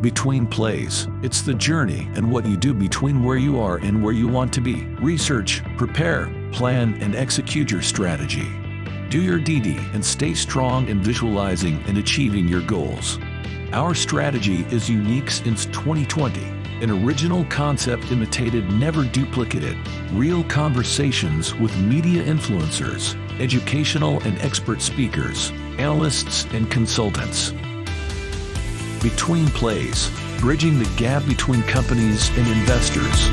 Betweenplays. It's the journey and what you do between where you are and where you want to be. Research, prepare, plan, and execute your strategy. Do your DD and stay strong in visualizing and achieving your goals. Our strategy is unique since 2020. An original concept imitated, never duplicated. Real conversations with media influencers, educational and expert speakers, analysts and consultants. Betweenplays, bridging the gap between companies and investors.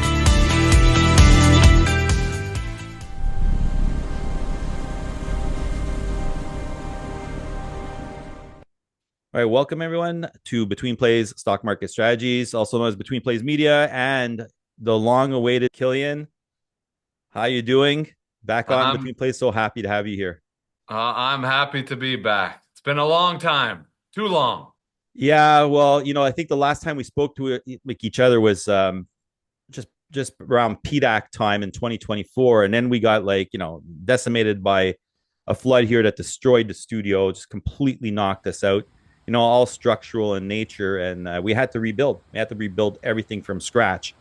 All right, welcome everyone to Betweenplays Stock Market Strategies, also known as Betweenplays Media, and the long-awaited Killian. How you doing? Back on Betweenplays. So happy to have you here. I'm happy to be back. It's been a long time, too long. Yeah, well, I think the last time we spoke to each other was just around PDAC time in 2024, and then we got decimated by a flood here that destroyed the studio, just completely knocked us out. All structural in nature, and we had to rebuild. We had to rebuild everything from scratch.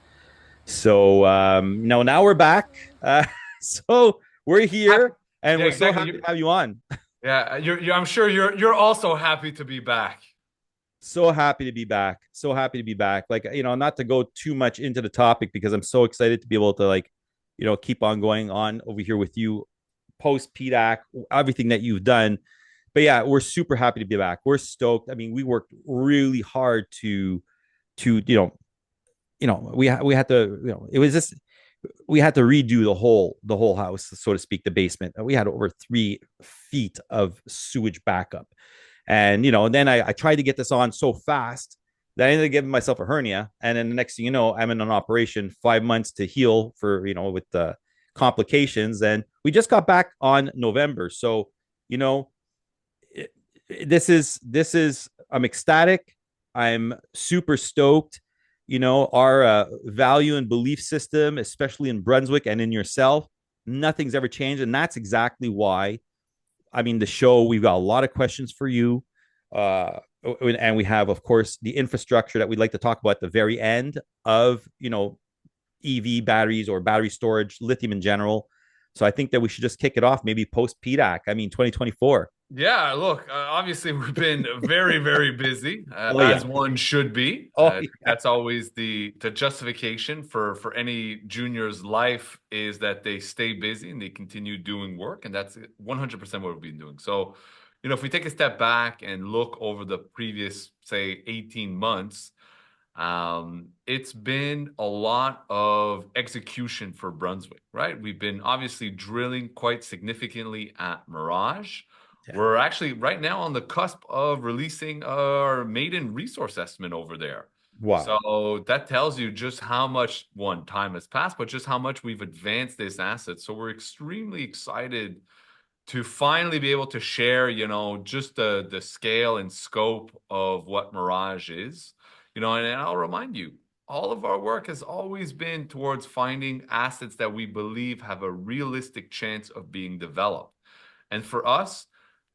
So now we're back. So we're here, and we're so happy to have you on. Yeah, I'm sure you're also happy to be back. So happy to be back. So happy to be back. Not to go too much into the topic because I'm so excited to be able to keep on going on over here with you post PDAC, everything that you've done. But yeah, we're super happy to be back. We're stoked. I mean, we worked really hard to we had to, it was just, we had to redo the whole house, so to speak, the basement. We had over 3 feet of sewage backup. And, then I tried to get this on so fast that I ended up giving myself a hernia. And then the next thing you know, I'm in an operation, 5 months to heal for, with the complications. And we just got back on November. So, this is, I'm ecstatic. I'm super stoked. Our value and belief system, especially in Brunswick and in yourself, nothing's ever changed. And that's exactly why, the show, we've got a lot of questions for you. And we have, of course, the infrastructure that we'd like to talk about at the very end of, EV batteries or battery storage, lithium in general. So I think that we should just kick it off, maybe post PDAC, 2024. Yeah, look, obviously we've been very, very busy, as one should be. That's always the justification for any junior's life, is that they stay busy and they continue doing work. And that's 100% what we've been doing. So, if we take a step back and look over the previous, say, 18 months, it's been a lot of execution for Brunswick, right? We've been obviously drilling quite significantly at Mirage. Yeah. We're actually right now on the cusp of releasing our maiden resource estimate over there. Wow. So that tells you just how much, time has passed, but just how much we've advanced this asset. So we're extremely excited to finally be able to share, just the scale and scope of what Mirage is. And I'll remind you, all of our work has always been towards finding assets that we believe have a realistic chance of being developed. And for us,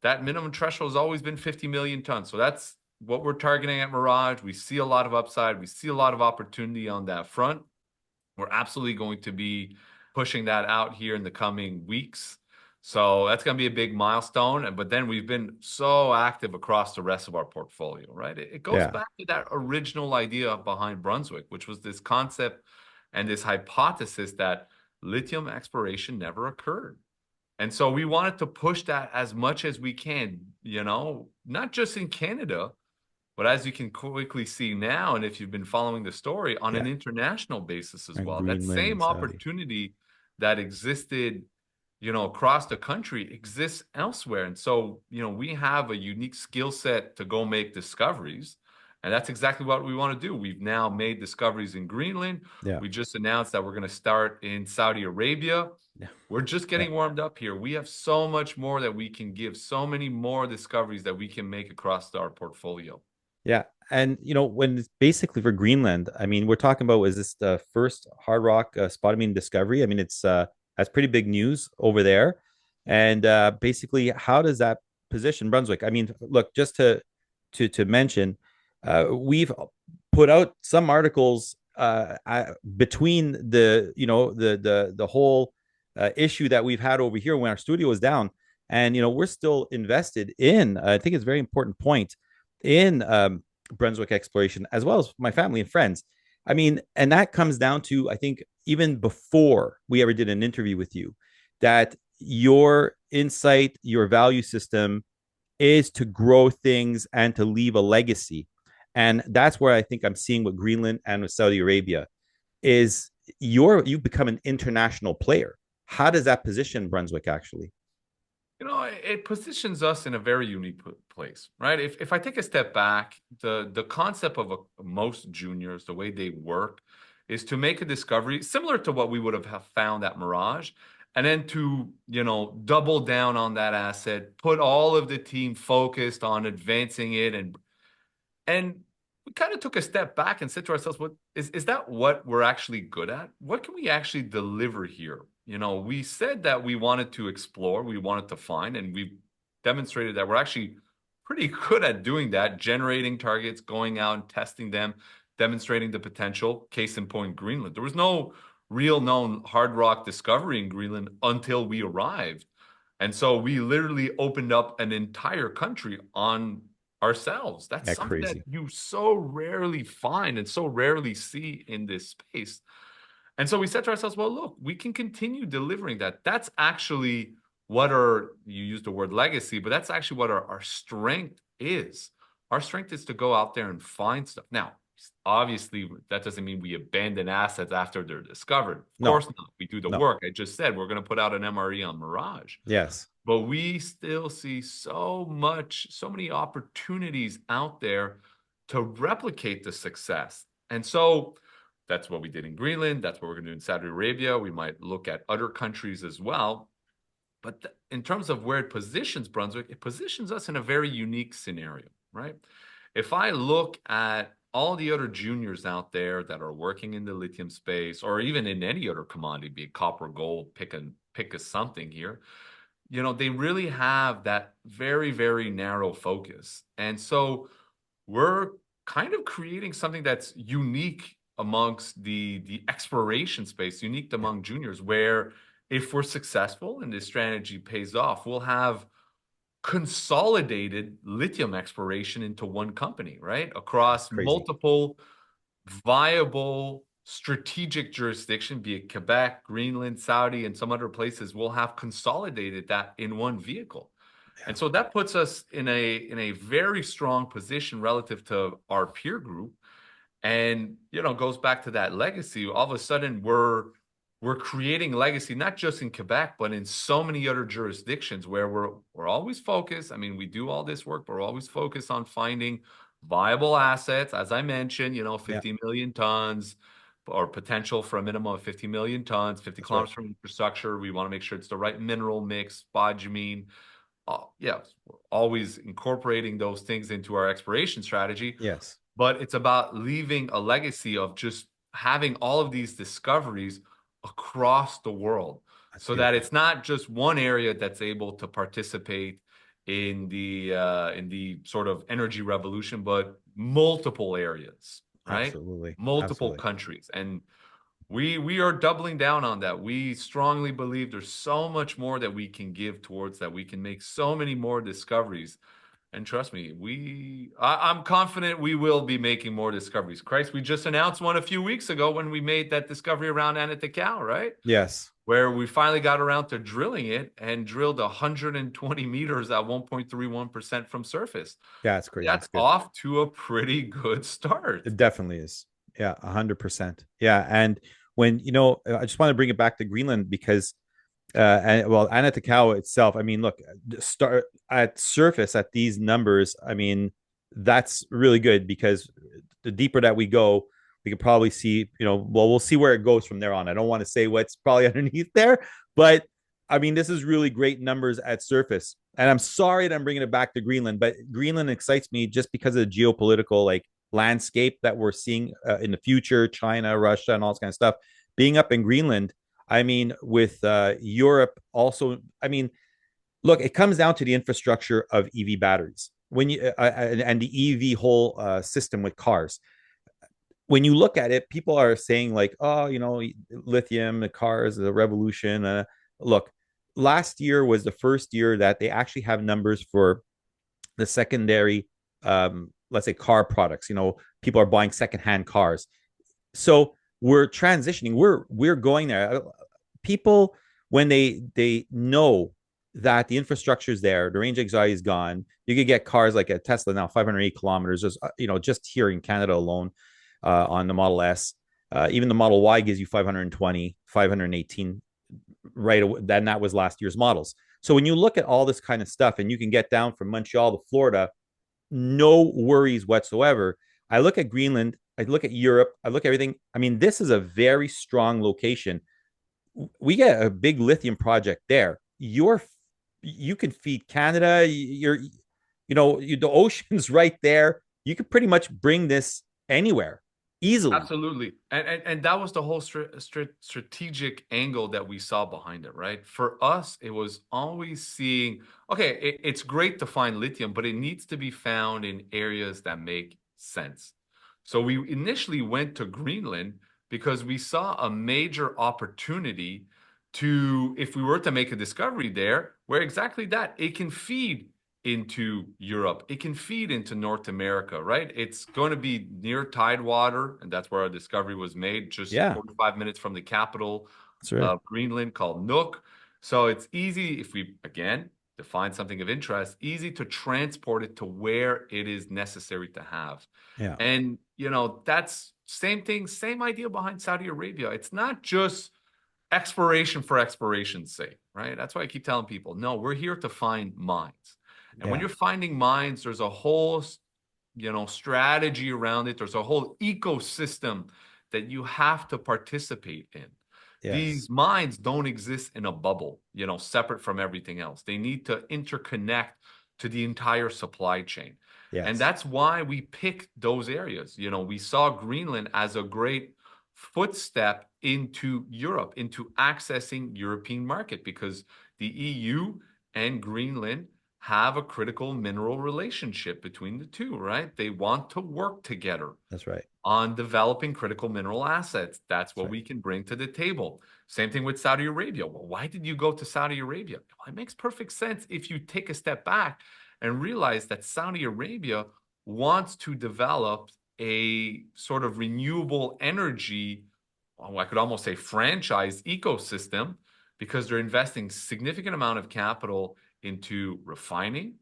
that minimum threshold has always been 50 million tons. So that's what we're targeting at Mirage. We see a lot of upside. We see a lot of opportunity on that front. We're absolutely going to be pushing that out here in the coming weeks. So that's going to be a big milestone. But then we've been so active across the rest of our portfolio, right? It goes back to that original idea behind Brunswick, which was this concept and this hypothesis that lithium exploration never occurred. And so we wanted to push that as much as we can, not just in Canada, but as you can quickly see now, and if you've been following the story, on an international basis as well. That same opportunity that existed, across the country exists elsewhere. And so, we have a unique skill set to go make discoveries. And that's exactly what we want to do. We've now made discoveries in Greenland. Yeah. We just announced that we're going to start in Saudi Arabia. Yeah. We're just getting warmed up here. We have so much more that we can give, so many more discoveries that we can make across our portfolio. Yeah. And, when it's basically for Greenland, we're talking about, is this the first hard rock spodumene discovery? It's that's pretty big news over there. And basically, how does that position Brunswick? Look, just to mention, we've put out some articles between the whole issue that we've had over here when our studio was down, and we're still invested in. I think it's a very important point in Brunswick Exploration, as well as my family and friends. I mean, and that comes down to, I think, even before we ever did an interview with you, that your insight, your value system is to grow things and to leave a legacy. And that's where I think I'm seeing with Greenland and with Saudi Arabia is you've become an international player. How does that position Brunswick actually? It positions us in a very unique place, right? If I take a step back, the concept of most juniors, the way they work, is to make a discovery similar to what we would have found at Mirage, and then to double down on that asset, put all of the team focused on advancing it, and we kind of took a step back and said to ourselves, "What is that? What we're actually good at? What can we actually deliver here?" We said that we wanted to explore, we wanted to find, and we demonstrated that we're actually pretty good at doing that, generating targets, going out and testing them, demonstrating the potential. Case in point, Greenland. There was no real known hard rock discovery in Greenland until we arrived. And so we literally opened up an entire country on ourselves. That's something crazy. that you so rarely find and so rarely see in this space. And so we said to ourselves, well, look, we can continue delivering that. That's actually what you used the word legacy, but that's actually what our strength is. Our strength is to go out there and find stuff. Now, obviously, that doesn't mean we abandon assets after they're discovered. Of course not. We do the work. I just said we're going to put out an MRE on Mirage. Yes. But we still see so many opportunities out there to replicate the success. And so that's what we did in Greenland. That's what we're going to do in Saudi Arabia. We might look at other countries as well. But in terms of where it positions Brunswick, it positions us in a very unique scenario, right? If I look at all the other juniors out there that are working in the lithium space, or even in any other commodity, be it copper, gold, pick a something here, they really have that very, very narrow focus. And so we're kind of creating something that's unique amongst the exploration space, unique among juniors, where if we're successful and this strategy pays off, we'll have consolidated lithium exploration into one company, right? Across multiple viable strategic jurisdiction, be it Quebec, Greenland, Saudi, and some other places, we'll have consolidated that in one vehicle. Yeah. And so that puts us in a very strong position relative to our peer group. And, goes back to that legacy. All of a sudden, we're creating legacy, not just in Quebec, but in so many other jurisdictions where we're always focused. I mean, we do all this work, but we're always focused on finding viable assets. As I mentioned, 50 million tons or potential for a minimum of 50 million tons, 50 kilometers from infrastructure. We want to make sure it's the right mineral mix, spodumene. We're always incorporating those things into our exploration strategy. Yes. But it's about leaving a legacy of just having all of these discoveries across the world, so that it's not just one area that's able to participate in the sort of energy revolution, but multiple areas, right? Absolutely. Multiple countries. And we are doubling down on that. We strongly believe there's so much more that we can give towards that. We can make so many more discoveries. And trust me, I'm confident we will be making more discoveries. Christ, we just announced one a few weeks ago when we made that discovery around Anatakal, right? Yes. Where we finally got around to drilling it and drilled 120 meters at 1.31% from surface. Yeah, it's crazy. That's off to a pretty good start. It definitely is. Yeah, 100%. Yeah, and when, I just want to bring it back to Greenland because Anatakal itself, I mean, look, start at surface at these numbers. I mean, that's really good because the deeper that we go, we can probably see, we'll see where it goes from there on. I don't want to say what's probably underneath there, but I mean, this is really great numbers at surface. And I'm sorry that I'm bringing it back to Greenland, but Greenland excites me just because of the geopolitical landscape that we're seeing in the future, China, Russia, and all this kind of stuff. Being up in Greenland, I mean, with Europe also, I mean, look, it comes down to the infrastructure of EV batteries and the EV whole system with cars. when you look at it, people are saying like, oh, lithium, the cars, the revolution. Look, last year was the first year that they actually have numbers for the secondary, let's say, car products. People are buying secondhand cars. So we're transitioning. We're going there. People, when they know that the infrastructure is there, the range anxiety is gone. You could get cars like a Tesla now, 508 kilometers. Just here in Canada alone, on the Model S. Even the Model Y gives you 520, 518 right away. Then that was last year's models. So when you look at all this kind of stuff and you can get down from Montreal to Florida, no worries whatsoever. I look at Greenland, I look at Europe, I look at everything. I mean, this is a very strong location. We get a big lithium project there. You can feed Canada. The ocean's right there. You could pretty much bring this anywhere easily. Absolutely. And that was the whole strategic angle that we saw behind it, right? For us, it was always seeing, okay, it's great to find lithium, but it needs to be found in areas that make sense. So we initially went to Greenland because we saw a major opportunity to, if we were to make a discovery there, where exactly that, it can feed into Europe. It can feed into North America, right? It's going to be near tidewater, and that's where our discovery was made, just 45 minutes from the capital of Greenland, called Nuuk. So it's easy, if we, again, define something of interest, easy to transport it to where it is necessary to have. Yeah. And, that's same thing, same idea behind Saudi Arabia. It's not just exploration for exploration's sake, right? That's why I keep telling people, no, we're here to find mines. And when you're finding mines, there's a whole, strategy around it. There's a whole ecosystem that you have to participate in. Yes. These mines don't exist in a bubble, separate from everything else. They need to interconnect to the entire supply chain. Yes. And that's why we picked those areas. We saw Greenland as a great footstep into Europe, into accessing European market, because the EU and Greenland have a critical mineral relationship between the two, right? They want to work together. That's right. On developing critical mineral assets. That's what we can bring to the table. Same thing with Saudi Arabia. Well, why did you go to Saudi Arabia? Well, it makes perfect sense if you take a step back and realize that Saudi Arabia wants to develop a sort of renewable energy, I could almost say franchise ecosystem, because they're investing significant amount of capital into refining,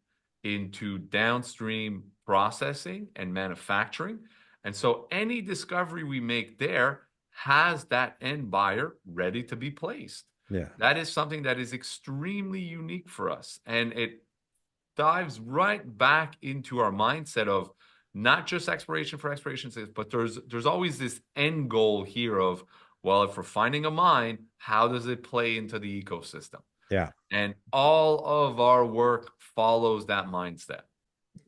into downstream processing and manufacturing. And so any discovery we make there has that end buyer ready to be placed. Yeah. That is something that is extremely unique for us. And it dives right back into our mindset of not just exploration for exploration's sake, but there's always this end goal here of, well, if we're finding a mine, how does it play into the ecosystem? Yeah. And all of our work follows that mindset.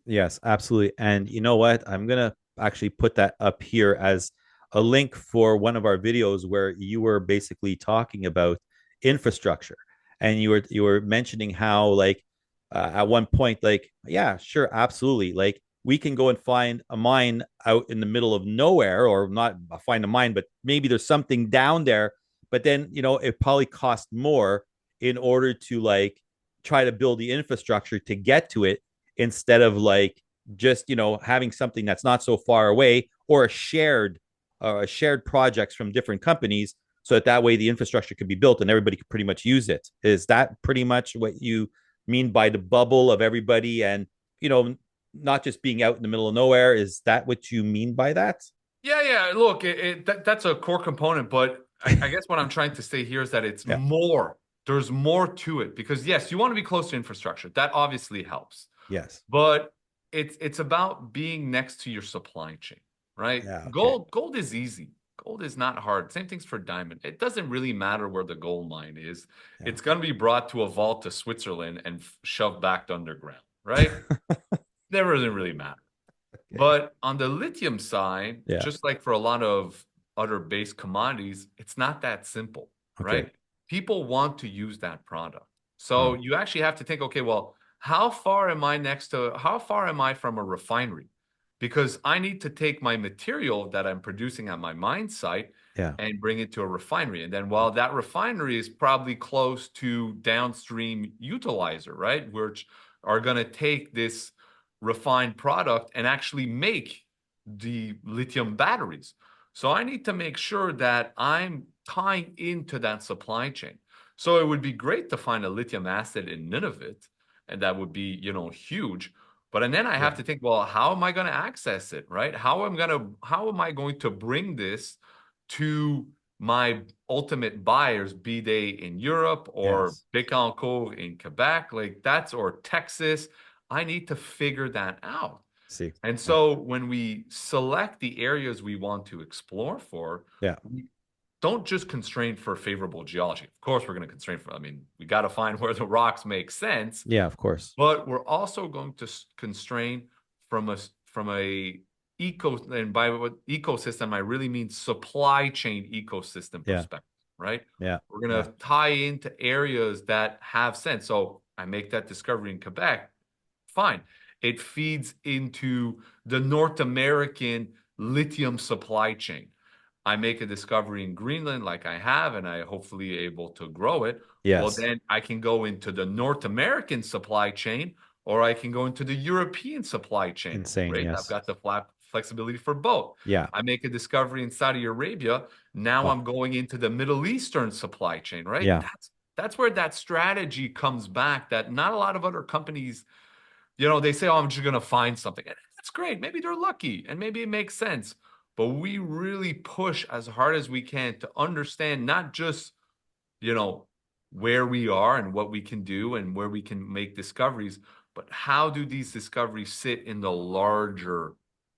Yes, absolutely. And you know what? I'm going to actually put that up here as a link for one of our videos where you were basically talking about infrastructure. And you were mentioning how, like, at one point, like, yeah, sure, absolutely. Like, we can go and find a mine out in the middle of nowhere, or not find a mine, but maybe there's something down there. But then, it probably costs more in order to, like, try to build the infrastructure to get to it, instead of, like, just, having something that's not so far away, or a shared projects from different companies, so that way the infrastructure could be built and everybody could pretty much use it. Is that pretty much what you mean by the bubble of everybody, and, not just being out in the middle of nowhere? Is that what you mean by that? Yeah. Look, that's a core component, but I guess what I'm trying to say here is that it's more. There's more to it, because yes, you want to be close to infrastructure. That obviously helps. Yes. But it's about being next to your supply chain, right? Yeah, okay. Gold is easy. Gold is not hard. Same thing's for diamond. It doesn't really matter where the gold mine is. Yeah. It's going to be brought to a vault to Switzerland and shoved back underground, right? That doesn't really matter. Okay. But on the lithium side, just like for a lot of other base commodities, it's not that simple, right? People want to use that product. So you actually have to think, okay, well, how far am I from a refinery? because I need to take my material that I'm producing at my mine site Yeah. and bring it to a refinery. And then while that refinery is probably close to downstream utilizer, right, which are going to take this refined product and actually make the lithium batteries. So I need to make sure that I'm tying into that supply chain. So it would be great to find a lithium asset in Nunavut, and that would be, huge. But and then I have to think, well, how am I going to access it, right? How am I going to bring this to my ultimate buyers, be they in Europe or Yes. Bécancour in Quebec, or Texas? I need to figure that out. See. And Yeah. so when we select the areas we want to explore for, Yeah. we don't just constrain for favorable geology. Of course, we're going to constrain for, we got to find where the rocks make sense, Yeah, of course. but we're also going to constrain from a and by what ecosystem, I really mean supply chain ecosystem Yeah. perspective, right? Yeah. We're going to tie into areas that have sense. So I make that discovery in Quebec, fine. It feeds into the North American lithium supply chain. I make a discovery in Greenland like I have, and I hopefully able to grow it. Well, Yes. then I can go into the North American supply chain, or I can go into the European supply chain. Insane. Great. I've Yes. got the flexibility for both. Yeah. I make a discovery in Saudi Arabia. Now Oh. I'm going into the Middle Eastern supply chain, right? Yeah. That's where that strategy comes back that not a lot of other companies, they say, oh, I'm just going to find something. And that's great. Maybe they're lucky and maybe it makes sense. But we really push as hard as we can to understand not just, where we are and what we can do and where we can make discoveries, but how do these discoveries sit in the larger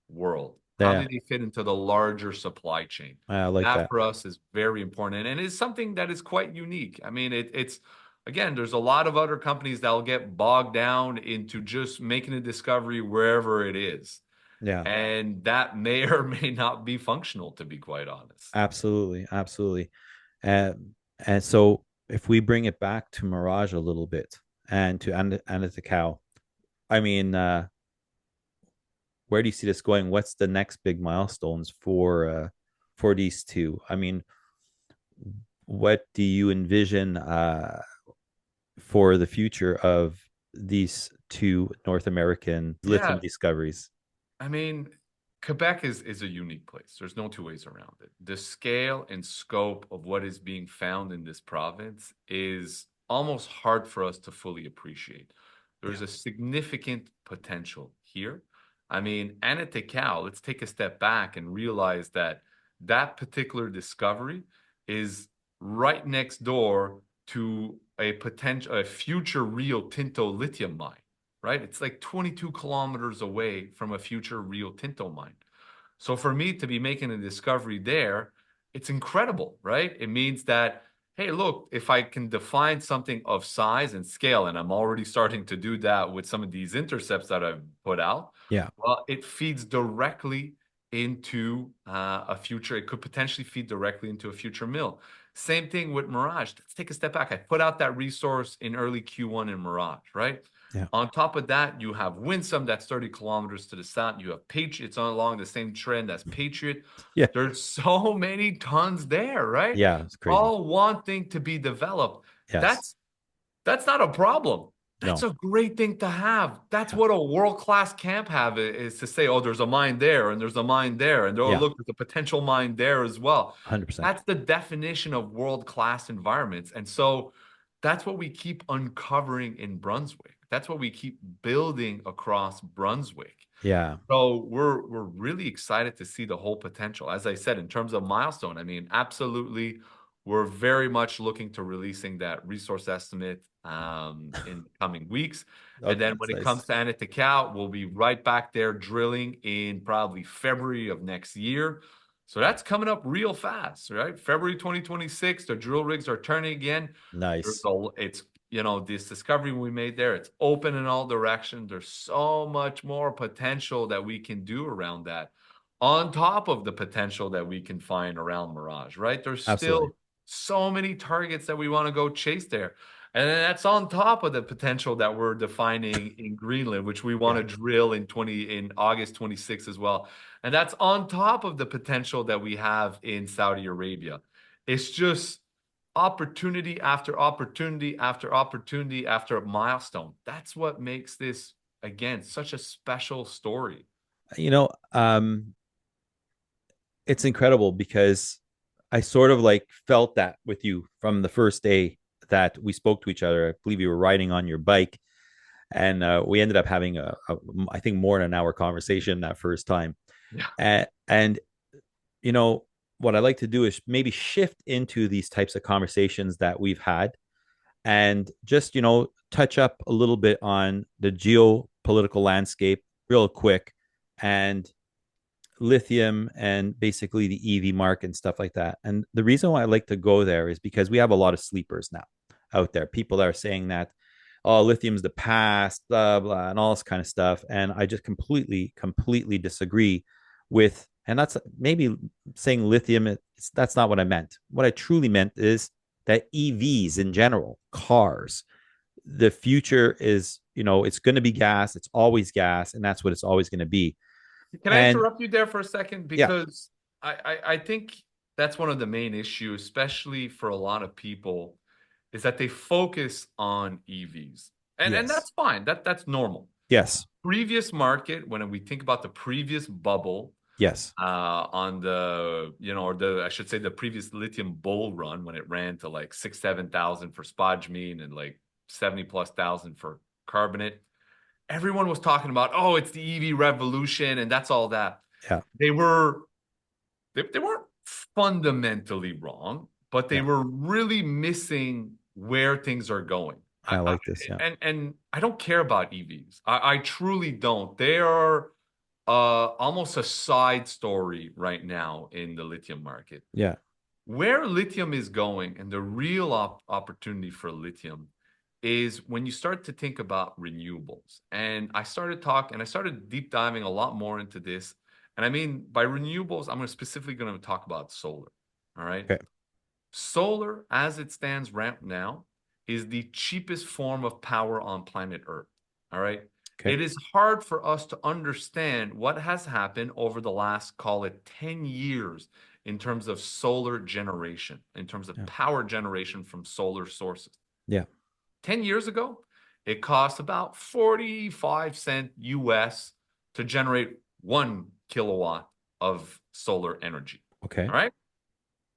world? How Yeah. do they fit into the larger supply chain? I like That that. for us is very important. And it's something that is quite unique. It's again, there's a lot of other companies that will get bogged down into just making a discovery wherever it is. Yeah. And that may or may not be functional, to be quite honest. Absolutely. Absolutely. And so if we bring it back to Mirage a little bit and to Anatacao, I mean, where do you see this going? What's the next big milestones for these two? I mean, what do you envision for the future of these two North American lithium discoveries? I mean, Quebec is a unique place. There's no two ways around it. The scale and scope of what is being found in this province is almost hard for us to fully appreciate. There's a significant potential here. I mean, Anatacao, let's take a step back and realize that that particular discovery is right next door to a future Rio Tinto lithium mine, right? It's like 22 kilometers away from a future Rio Tinto mine. So for me to be making a discovery there, it's incredible, right? It means that, hey, look, if I can define something of size and scale, and I'm already starting to do that with some of these intercepts that I've put out, Yeah. well, it feeds directly into a future. It could potentially feed directly into a future mill. Same thing with Mirage. Let's take a step back. I put out that resource in early Q1 in Mirage, right? Yeah. On top of that, you have Winsome that's 30 kilometers to the south. You have Patriot. It's along the same trend as Patriot. Yeah. There's so many tons there, right? Yeah, it's crazy. All wanting to be developed. Yes. That's not a problem. That's No. a great thing to have. That's what a world-class camp have is to say, oh, there's a mine there and there's a mine there. And oh, look, there's a potential mine there as well. 100%. That's the definition of world-class environments. And so that's what we keep uncovering in Brunswick. That's what we keep building across Brunswick. Yeah. So we're really excited to see the whole potential. As I said, in terms of milestone, I mean, absolutely, we're very much looking to releasing that resource estimate in the coming weeks. Okay, and then when it comes to Anatacao, we'll be right back there drilling in probably February of next year. So that's coming up real fast, right? February 2026, the drill rigs are turning again. Nice. It's, this discovery we made there, it's open in all directions. There's so much more potential that we can do around that, on top of the potential that we can find around Mirage, right? There's still so many targets that we want to go chase there. And then that's on top of the potential that we're defining in Greenland, which we want to drill in August 26th as well. And that's on top of the potential that we have in Saudi Arabia. It's just opportunity after opportunity after opportunity after a milestone. That's what makes this, again, such a special story. You know, it's incredible because I sort of like felt that with you from the first day that we spoke to each other. I believe you were riding on your bike, and we ended up having I think more than an hour conversation that first time. Yeah. And you know what I like to do is maybe shift into these types of conversations that we've had, and just touch up a little bit on the geopolitical landscape real quick, and lithium and basically the EV market and stuff like that. And the reason why I like to go there is because we have a lot of sleepers now out there. People that are saying that, oh, lithium's the past, blah, blah, and all this kind of stuff. And I just completely disagree with, and that's maybe saying lithium, that's not what I meant. What I truly meant is that EVs in general, cars, the future is, it's going to be gas. It's always gas. And that's what it's always going to be. Can I interrupt you there for a second? Yeah. Because I think that's one of the main issues, especially for a lot of people, is that they focus on EVs. And Yes. that's fine. That's normal. Yes. Previous market, when we think about the previous bubble, yes, on the, or I should say the previous lithium bull run, when it ran to like 6,000-7,000 for spodumene and like 70,000+ for carbonate, everyone was talking about, oh, it's the EV revolution and that's all that. Yeah. They weren't fundamentally wrong, but they were really missing where things are going. I like this. Yeah. And I don't care about EVs. I truly don't. They are almost a side story right now in the lithium market. Yeah. Where lithium is going, and the real opportunity for lithium, is when you start to think about renewables. And I started deep diving a lot more into this. And I mean, by renewables, I'm specifically going to talk about solar. All right. Okay. Solar, as it stands right now, is the cheapest form of power on planet Earth. All right. Okay. It is hard for us to understand what has happened over the last, call it 10 years, in terms of solar generation, in terms of power generation from solar sources. Yeah. 10 years ago, it cost about 45 cents US to generate 1 kilowatt of solar energy. Okay. All right.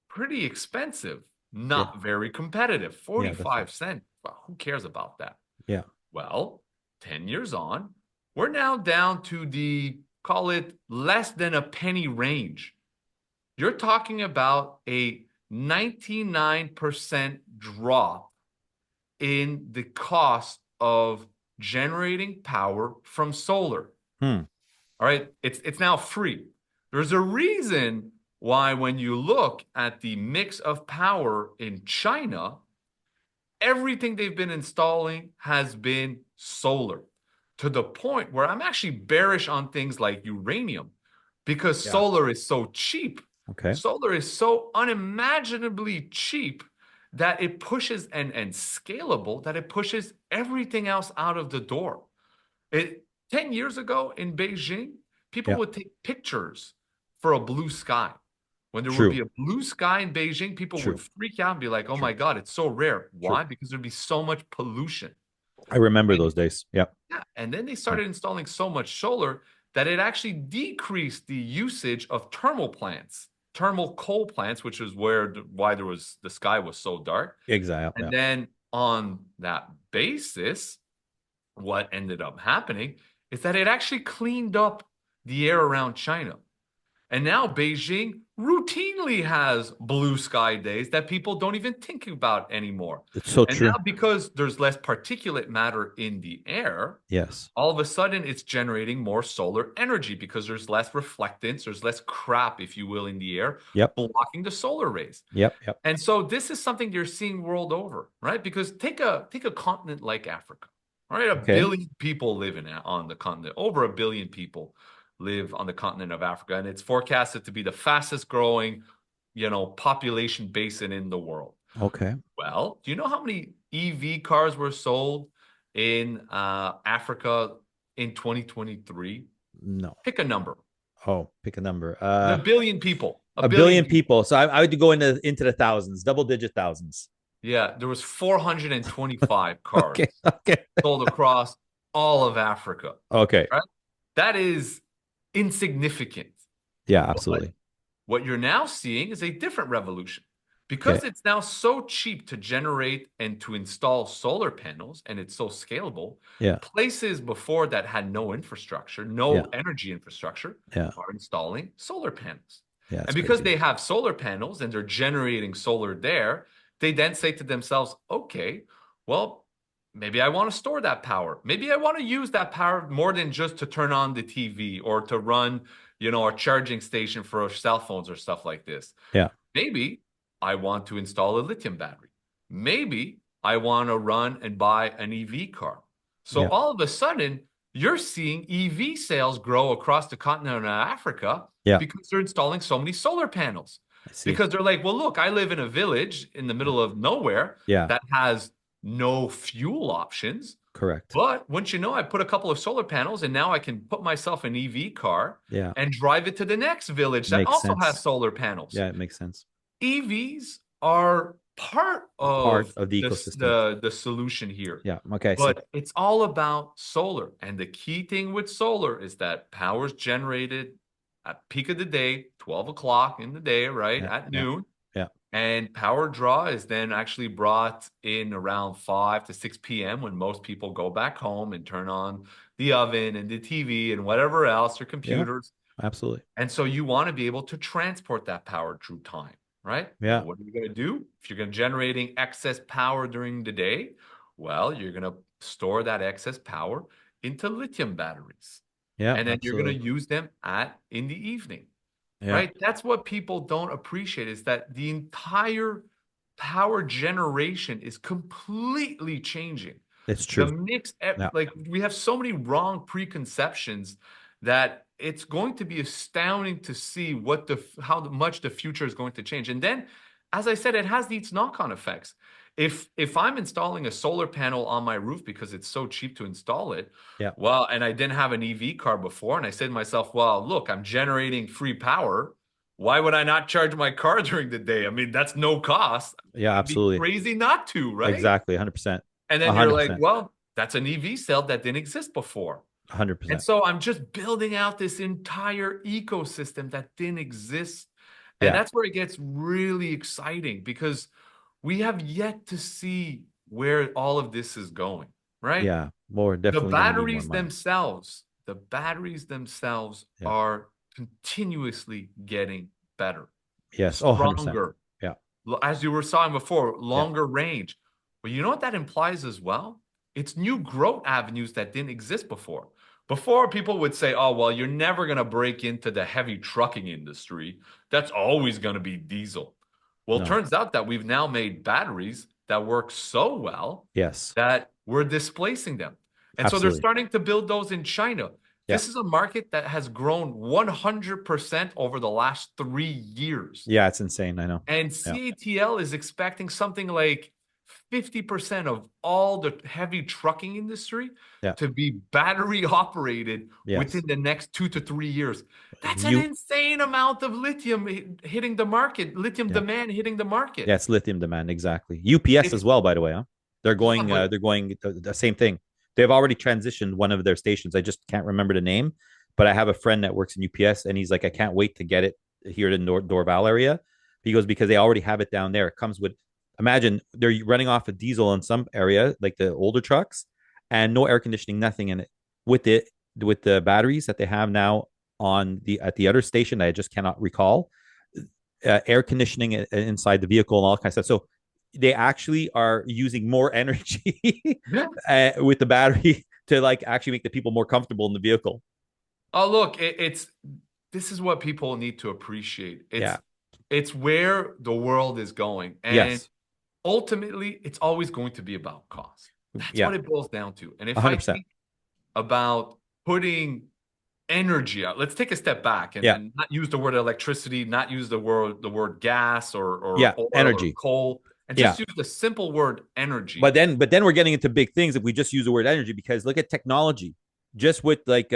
Pretty expensive, not very competitive. 45 cents. Well, who cares about that? Yeah. Well, 10 years on, we're now down to the, call it, less than a penny range. You're talking about a 99% drop in the cost of generating power from solar. All right. It's now free. There's a reason why when you look at the mix of power in China, everything they've been installing has been solar, to the point where I'm actually bearish on things like uranium, because solar is so cheap. Okay. Solar is so unimaginably cheap that it pushes and scalable, that it pushes everything else out of the door. 10 years ago in Beijing, people would take pictures for a blue sky. When there would be a blue sky in Beijing, people would freak out and be like, oh my God, it's so rare. Why? Because there'd be so much pollution. I remember those days. Yeah. And then they started installing so much solar that it actually decreased the usage of thermal coal plants, which is why the sky was so dark. Exactly. And then on that basis, what ended up happening is that it actually cleaned up the air around China. And now Beijing routinely has blue sky days that people don't even think about anymore. It's so true. And now, because there's less particulate matter in the air, all of a sudden it's generating more solar energy because there's less reflectance, there's less crap, if you will, in the air, blocking the solar rays. And so this is something you're seeing world over, right? Because take a continent like Africa, right? A billion people live on the continent, over 1 billion people live on the continent of Africa, and it's forecasted to be the fastest growing, population basin in the world. Okay. Well, do you know how many EV cars were sold in Africa in 2023? No. Pick a number. Oh, pick a number. A billion people. A billion people. So I would go into the thousands, double-digit thousands. Yeah, there was 425 cars Okay. Okay. sold across all of Africa. Okay. Right? That is insignificant. Yeah, absolutely. But what you're now seeing is a different revolution. Because Okay. it's now so cheap to generate and to install solar panels, and it's so scalable, Yeah. places before that had no infrastructure, Yeah. energy infrastructure, Yeah. are installing solar panels. Yeah. And It's because crazy. they have solar panels and they're generating solar there, they then say to themselves, okay, well, maybe I want to store that power. Maybe I want to use that power more than just to turn on the TV or to run, a charging station for our cell phones or stuff like this. Yeah. Maybe I want to install a lithium battery. Maybe I want to run and buy an EV car. So Yeah. all of a sudden, you're seeing EV sales grow across the continent of Africa Yeah. because they're installing so many solar panels. I see. Because they're like, well, look, I live in a village in the middle of nowhere Yeah. that has no fuel options. Correct. But once you know, I put a couple of solar panels and now I can put myself an EV car Yeah. and drive it to the next village that Makes also sense. has solar panels. Yeah, it makes sense. EVs are part Part of of the ecosystem. the solution here. Yeah. Okay. But it's all about solar. And the key thing with solar is that power is generated at peak of the day, 12 o'clock in the day, right? Yeah. At Yeah. noon. Yeah. And power draw is then actually brought in around 5 to 6 p.m. when most people go back home and turn on the oven and the TV and whatever else, their computers. Absolutely. And so you want to be able to transport that power through time, right? Yeah. What are you going to do? If you're generating excess power during the day, well, you're going to store that excess power into lithium batteries. Yeah. And then you're going absolutely. to use them in the evening. Yeah. Right? That's what people don't appreciate is that the entire power generation is completely changing. It's true. The mix, Yeah. like we have so many wrong preconceptions that it's going to be astounding to see how much the future is going to change. And then, as I said, it has these knock-on effects. If I'm installing a solar panel on my roof because it's so cheap to install it, Yeah. well, and I didn't have an EV car before, and I said to myself, well, look, I'm generating free power. Why would I not charge my car during the day? I mean, that's no cost. Yeah. It'd Absolutely. be crazy not to, right? Exactly. 100%. And then you're like, 100%. well, that's an EV cell that didn't exist before. 100%. And so I'm just building out this entire ecosystem that didn't exist. And Yeah. that's where it gets really exciting because we have yet to see where all of this is going, right? Yeah. More The definitely. gonna need more batteries money. themselves Yeah. are continuously getting better, Yes. Oh, 100%. stronger. Yeah. As you were saying before, longer range. But you know what that implies as well? It's new growth avenues that didn't exist before. Before, people would say, oh, well, you're never going to break into the heavy trucking industry. That's always going to be diesel. Well, No. it turns out that we've now made batteries that work so well Yes. that we're displacing them. And so they're Absolutely. starting to build those in China. Yeah. This is a market that has grown 100% over the last 3 years. Yeah. It's insane. I know. And Yeah. CATL is expecting something like 50% of all the heavy trucking industry Yeah. to be battery operated Yes. within the next 2 to 3 years. That's an You- insane amount of lithium hitting the market, lithium Yeah. demand hitting the market. Yeah. It's lithium demand. Exactly. UPS as well, by the way. Huh? They're going. but- They're going the same thing. They've already transitioned one of their stations. I just can't remember the name, but I have a friend that works in UPS, and he's like, I can't wait to get it here in Dorval area. He goes because they already have it down there. It comes with. Imagine they're running off of diesel in some area, like the older trucks, and no air conditioning, nothing in it. With the batteries that they have now at the other station, I just cannot recall, air conditioning inside the vehicle and all kinds of stuff. So they actually are using more energy Yeah. with the battery to like actually make the people more comfortable in the vehicle. Oh, look, this is what people need to appreciate. It's where the world is going. And Yes. ultimately, it's always going to be about cost. That's Yeah. what it boils down to. And if 100%. I think about putting energy out, let's take a step back and, Yeah. and not use the word electricity, not use the word gas or Yeah, oil energy. or coal. and Yeah. just use the simple word energy. But then we're getting into big things if we just use the word energy, because look at technology, just with like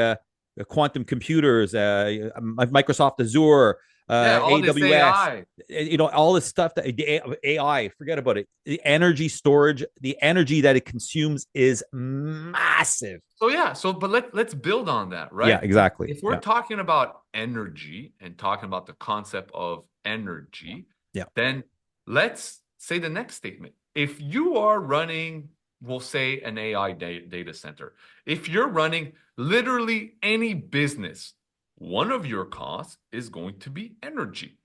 quantum computers, Microsoft Azure, Yeah, all this AWS, AI. all this stuff that AI, forget about it. The energy storage, the energy that it consumes is massive. So yeah, but let's build on that, Yeah, right? exactly. If we're Yeah, talking about energy and talking about the concept of energy, yeah, then let's say the next statement. If you are running, we'll say an AI data center, if you're running literally any business, one of your costs is going to be energy.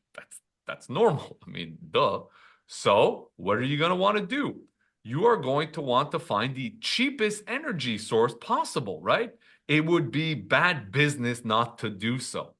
That's normal. I mean, duh. So what are you going to want to do? You are going to want to find the cheapest energy source possible, right? It would be bad business not to do so.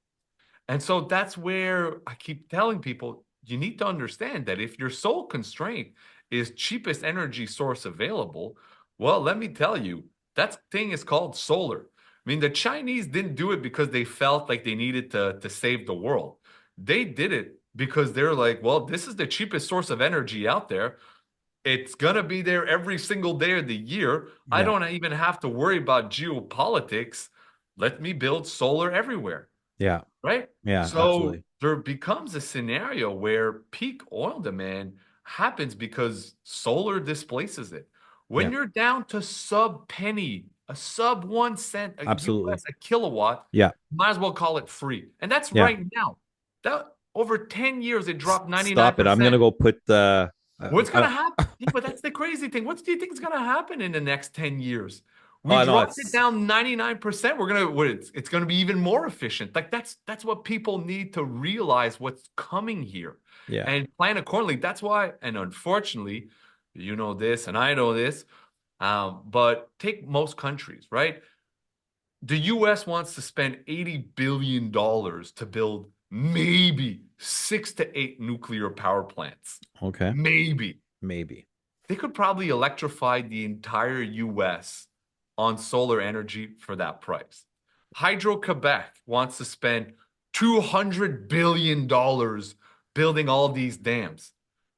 And so that's where I keep telling people, you need to understand that if your sole constraint is cheapest energy source available, well, let me tell you, that thing is called solar. I mean, the Chinese didn't do it because they felt like they needed to save the world. They did it because they're like, well, this is the cheapest source of energy out there. It's going to be there every single day of the year. I yeah, don't even have to worry about geopolitics. Let me build solar everywhere, yeah, right? yeah, So absolutely. there becomes a scenario where peak oil demand happens because solar displaces it. When Yeah, you're down to sub penny, a sub 1 cent, a absolutely. US a kilowatt, Yeah, might as well call it free. And that's yeah. right now. That over 10 years, it dropped Stop it. I'm gonna 99%. go put the. What's going to happen? Yeah, but that's the crazy thing. What do you think is going to happen in the next 10 years? We Oh no, dropped it it's down 99%. We're going to it's going to be even more efficient. Like that's what people need to realize what's coming here yeah, and plan accordingly. That's why, and unfortunately, you know this and I know this, but take most countries, right? The US wants to spend $80 billion to build maybe 6 to 8 nuclear power plants. okay, Maybe. maybe. They could probably electrify the entire US on solar energy for that price. Hydro-Quebec wants to spend $200 billion building all these dams.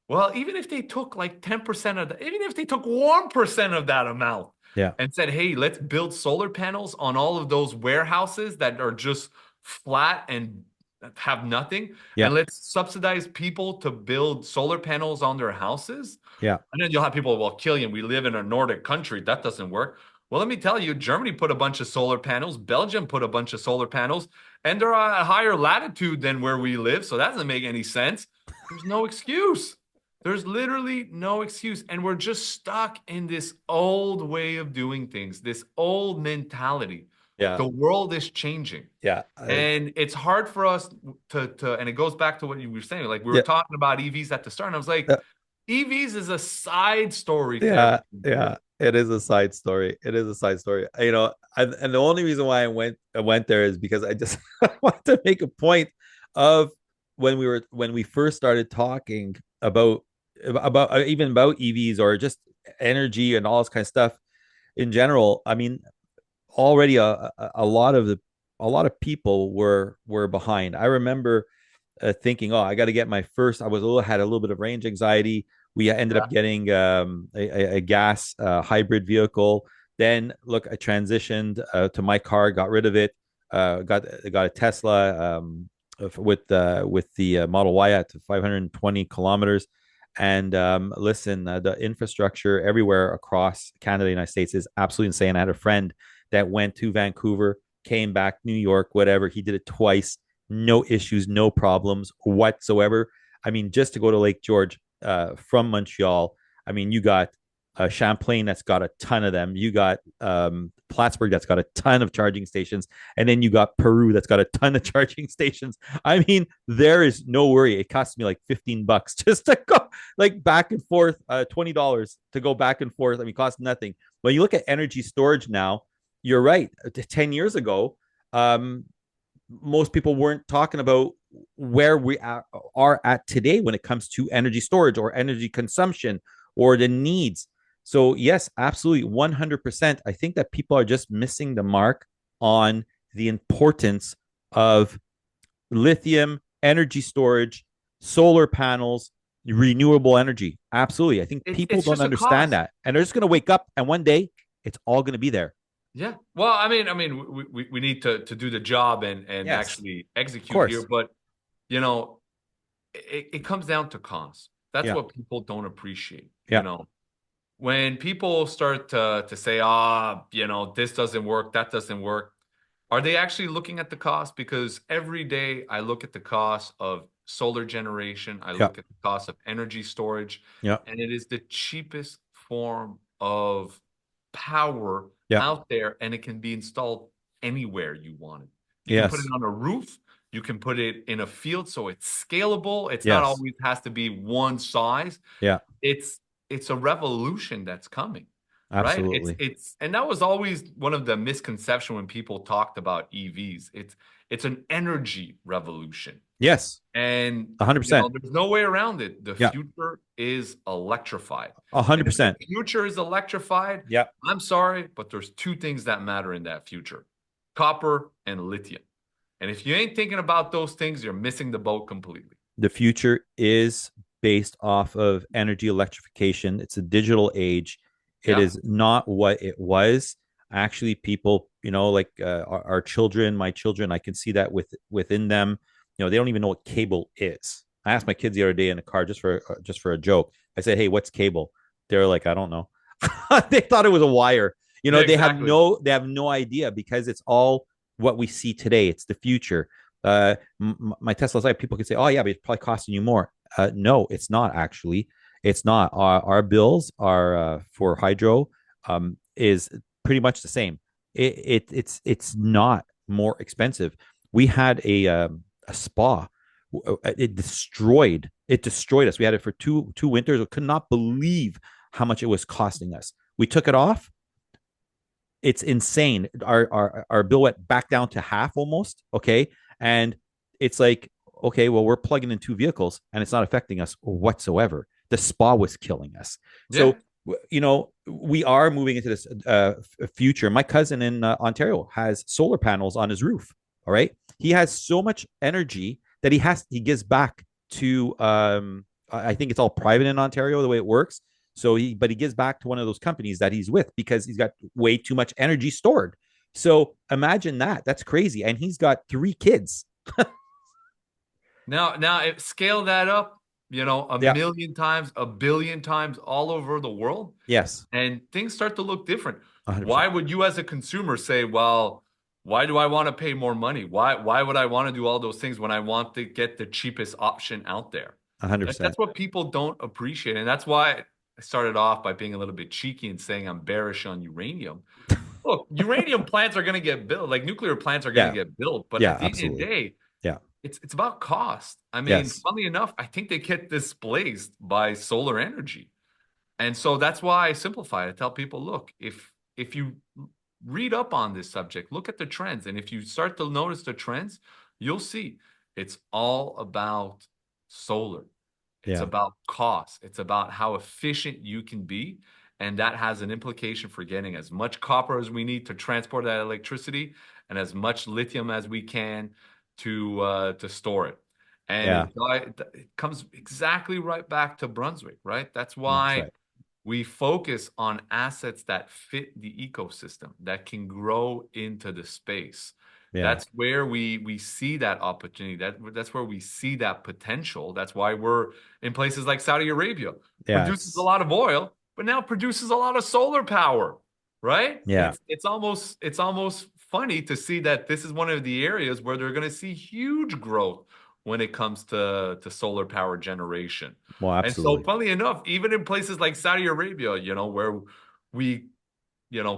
Well, even if they took like 10% of that, even if they took 1% of that amount Yeah, and said, hey, let's build solar panels on all of those warehouses that are just flat and have nothing, yeah, and let's subsidize people to build solar panels on their houses. yeah, And then you'll have people, well, Killian, we live in a Nordic country. That doesn't work. Well, let me tell you, Germany put a bunch of solar panels, Belgium put a bunch of solar panels, and they're at a higher latitude than where we live. So that doesn't make any sense. There's no excuse. There's literally no excuse. And we're just stuck in this old way of doing things, this old mentality. yeah, The world is changing. yeah, And it's hard for us and it goes back to what you were saying. Like we were yeah, talking about EVs at the start, and I was like, uh, EVs is a side story to yeah, everything yeah. here. It is a side story. It is a side story. And the only reason why I went there is because I just I want to make a point of when we first started talking about even about EVs or just energy and all this kind of stuff in general. I mean, already a lot of people were behind. I remember thinking, oh, I got to get my first. Had a little bit of range anxiety. We ended Yeah. up getting a gas hybrid vehicle. Then look, I transitioned to my car, got rid of it, got a Tesla with the Model Y at 520 kilometers. And listen, the infrastructure everywhere across Canada, United States is absolutely insane. I had a friend that went to Vancouver, came back, New York, whatever. He did it twice, no issues, no problems whatsoever. I mean, just to go to Lake George from Montreal, I mean, you got Champlain that's got a ton of them. You got Plattsburgh that's got a ton of charging stations, and then you got Peru that's got a ton of charging stations. I mean, there is no worry. It cost me like $15 just to go like back and forth, $20 to go back and forth. I mean, it costs nothing. When you look at energy storage now, you're right. 10 years ago, most people weren't talking about where we are at today when it comes to energy storage or energy consumption or the needs. So yes, absolutely, 100%. I think that people are just missing the mark on the importance of lithium, energy storage, solar panels, Renewable energy. Absolutely. I think people It's don't just a understand cost. that. And they're just going to wake up and one day it's all going to be there. Yeah. Well, we need to do the job and Yes, actually of execute here, course. but you know, it comes down to cost. That's Yeah. what people don't appreciate. Yeah. When people start to say, this doesn't work, that doesn't work, are they actually looking at the cost? Because every day I look at the cost of solar generation, I Yeah. look at the cost of energy storage, Yeah. and it is the cheapest form of power Yeah. out there, and it can be installed anywhere you want it. You can put it Yes. on a roof, you can put it in a field, so it's scalable. It's not Yes. always has to be one size. Yeah. It's it's a revolution that's coming, right? Absolutely. And that was always one of the misconception when people talked about EVs. It's an energy revolution. Yes. And 100%. there's no way around it. The Yeah. future is electrified. And if the 100%. future is electrified, Yeah. I'm sorry, but there's two things that matter in that future: copper and lithium. And if you ain't thinking about those things, you're missing the boat completely. The future is based off of energy electrification. It's a digital age. It Yeah. is not what it was. Actually, people, like our children, my children, I can see that within them. They don't even know what cable is. I asked my kids the other day in the car just for a joke. I said, "Hey, what's cable?" They're like, "I don't know." They thought it was a wire. Yeah, They have exactly. no idea because it's all what we see today. It's the future. My Tesla's like, people could say, "Oh yeah, but it's probably costing you more." No, it's not actually. It's not. Our bills are for hydro is pretty much the same. It's not more expensive. We had a spa. It destroyed us. We had it for two winters. We could not believe how much it was costing us. We took it off. It's insane. Our bill went back down to half almost. Okay. And it's like, okay, well, we're plugging in two vehicles and it's not affecting us whatsoever. The spa was killing us. Yeah. So, we are moving into this future. My cousin in Ontario has solar panels on his roof. All right. He has so much energy that he gives back to, I think it's all private in Ontario, the way it works. But he gives back to one of those companies that he's with because he's got way too much energy stored. So imagine that. That's crazy. And he's got 3 kids. Now, scale that up, a Yeah. million times, a billion times all over the world, Yes. and things start to look different. 100%. Why would you, as a consumer, say, "Well, why do I want to pay more money? Why would I want to do all those things when I want to get the cheapest option out there?" 100%. That's what people don't appreciate, and that's why I started off by being a little bit cheeky and saying I'm bearish on uranium. Look, uranium plants are going to get built, like nuclear plants are going Yeah. to get built, but Yeah, at the end of the absolutely. day, Yeah. it's about cost. I mean, Yes. funnily enough, I think they get displaced by solar energy. And so that's why I simplify it. I tell people, look, if you read up on this subject, look at the trends. And if you start to notice the trends, you'll see it's all about solar. It's Yeah. about cost. It's about how efficient you can be. And that has an implication for getting as much copper as we need to transport that electricity and as much lithium as we can to store it. And Yeah. it comes exactly right back to Brunswick, right? That's That's why right. we focus on assets that fit the ecosystem, that can grow into the space. Yeah. That's where we see that opportunity. That's where we see that potential. That's why we're in places like Saudi Arabia, Yeah. produces a lot of oil, but now produces a lot of solar power, right? Yeah. It's almost funny to see that this is one of the areas where they're going to see huge growth when it comes to solar power generation. Well, And so, absolutely. funnily enough, even in places like Saudi Arabia, where we,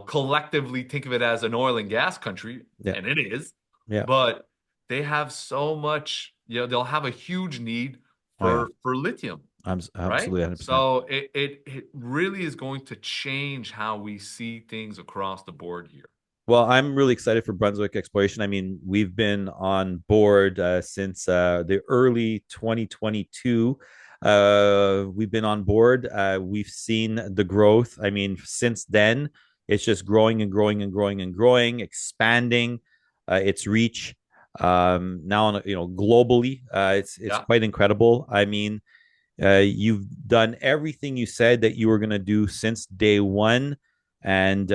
collectively think of it as an oil and gas country, Yeah. and it is, Yeah. but they have so much, they'll have a huge need Oh, yeah. for lithium, I'm right? absolutely 100%. So it really is going to change how we see things across the board here. Well, I'm really excited for Brunswick Exploration. I mean, we've been on board since the early 2022. We've been on board. We've seen the growth. I mean, since then, it's just growing and growing and growing and growing, expanding its reach. Now, globally, it's Yeah. quite incredible. I mean, You've done everything you said that you were going to do since day one. And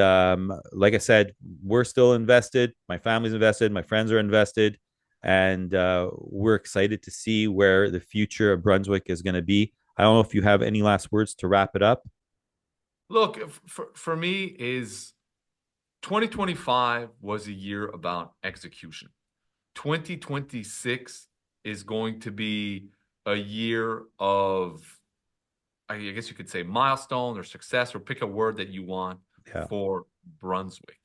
like I said, we're still invested. My family's invested. My friends are invested. And we're excited to see where the future of Brunswick is going to be. I don't know if you have any last words to wrap it up. Look, for me, is 2025 was a year about execution. 2026 is going to be a year of, I guess you could say, milestone or success, or pick a word that you want Yeah. for Brunswick.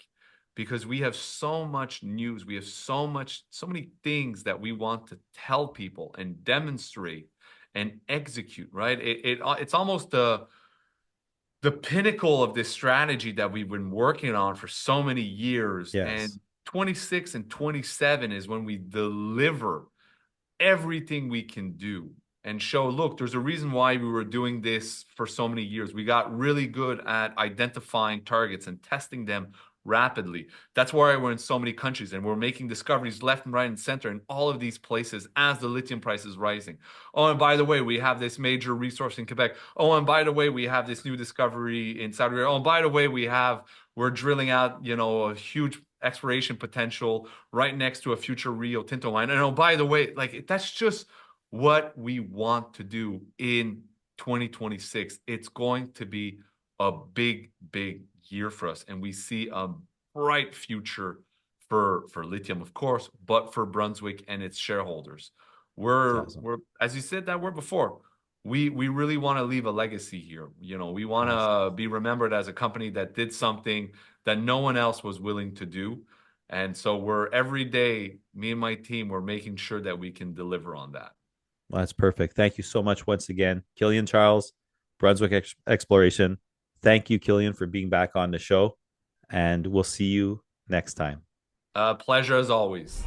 Because we have so much news, we have so many things that we want to tell people and demonstrate and execute, right? It's almost the pinnacle of this strategy that we've been working on for so many years. And Yes. 26 and 27 is when we deliver everything we can do and show, look, there's a reason why we were doing this for so many years. We got really good at identifying targets and testing them rapidly. That's why we're in so many countries and we're making discoveries left and right and center in all of these places as the lithium price is rising. Oh, and by the way, we have this major resource in Quebec. Oh, and by the way, we have this new discovery in Saudi Arabia. Oh, and by the way, we're drilling out, a huge exploration potential right next to a future Rio Tinto mine. And oh, by the way, like that's just what we want to do in 2026. It's going to be a big, big year for us, and we see a bright future for lithium, of course, but for Brunswick and its shareholders. We're Awesome. we're as you said that word before. We really want to leave a legacy here. We want Awesome. to be remembered as a company that did something that no one else was willing to do. And so we're every day, me and my team, we're making sure that we can deliver on that. Well, that's perfect. Thank you so much once again, Killian Charles, Brunswick Exploration. Thank you, Killian, for being back on the show. And we'll see you next time. Pleasure as always.